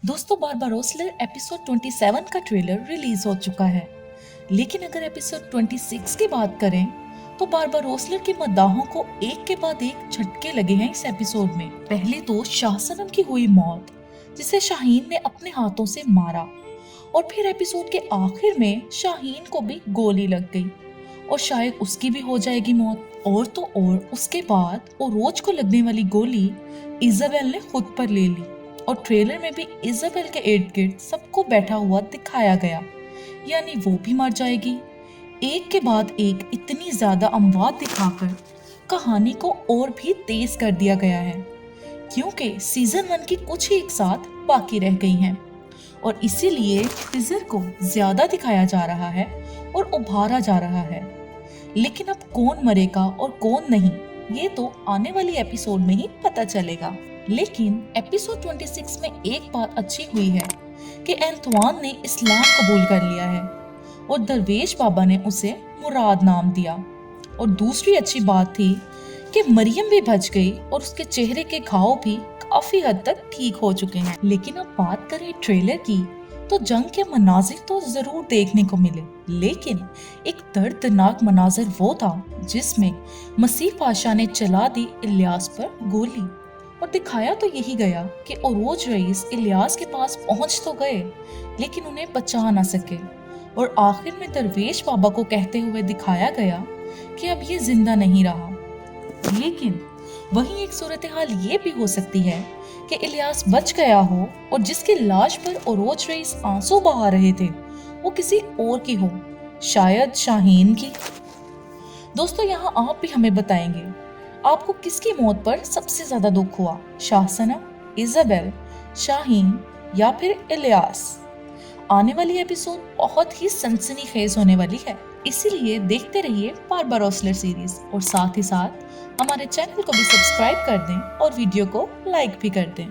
दोस्तों बारबारोसलर एपिसोड 27 का trailer release हो चुका है, लेकिन अगर एपिसोड 26 की बात करें तो बारबारोसलर के मद्दाहों को एक के बाद एक झटके लगे हैं इस एपिसोड में। पहले तो शाह सनम की हुई मौत, जिसे शाहीन ने अपने हाथों से मारा, और फिर एपिसोड के आखिर में शाहीन को भी गोली लग गई और शायद उसकी भी हो जाएगी मौत। और तो और उसके बाद ओरोज को लगने वाली गोली इजाबेल ने खुद पर ले ली, और ट्रेलर में भी इजाबेल के इर्द गिर्द सबको बैठा हुआ दिखाया गया, यानी वो भी मर जाएगी। एक के बाद एक इतनी ज्यादा अमवात दिखाकर कहानी को और भी तेज कर दिया गया है, क्योंकि सीजन 1 की कुछ ही एक साथ बाकी रह गई हैं, और इसीलिए फिजर को ज्यादा दिखाया जा रहा है और उभारा जा रहा है। लेकिन अब कौन मरेगा और कौन नहीं, ये तो आने वाली एपिसोड में ही पता चलेगा। लेकिन एपिसोड 26 में एक बात अच्छी हुई है कि एंतवान ने इस्लाम कबूल कर लिया है और दरवेश बाबा ने उसे मुराद नाम दिया। और दूसरी अच्छी बात थी कि मरियम भी बच गई और उसके चेहरे के घाव भी काफी हद तक ठीक हो चुके हैं। लेकिन अब बात करें ट्रेलर की तो जंग के मनाजिर तो जरूर देखने को मिले, लेकिन एक दर्दनाक मनाजिर वो था जिसमें मसीह पाशा ने चला दी इलियास पर गोली, और दिखाया तो यही गया कि ओरोज रईस इलियास के पास पहुंच तो गए लेकिन उन्हें बचा ना सके, और आखिर में दरवेश बाबा को कहते हुए दिखाया गया कि अब ये जिंदा नहीं रहा। लेकिन वहीं एक सूरत हाल ये भी हो सकती है कि इलियास बच गया हो और जिसकी लाश पर ओरोज रईस आंसू बहा रहे थे वो किसी और की हो, शायद शाहीन की। दोस्तों यहाँ आप भी हमें बताएंगे आपको किसकी मौत पर सबसे ज्यादा दुख हुआ, शाह सनम, इजाबेल, शाहीन या फिर इलियास। आने वाली एपिसोड बहुत ही सनसनीखेज होने वाली है, इसीलिए देखते रहिए बारबारोसलर सीरीज, और साथ ही साथ हमारे चैनल को भी सब्सक्राइब कर दें और वीडियो को लाइक भी कर दें।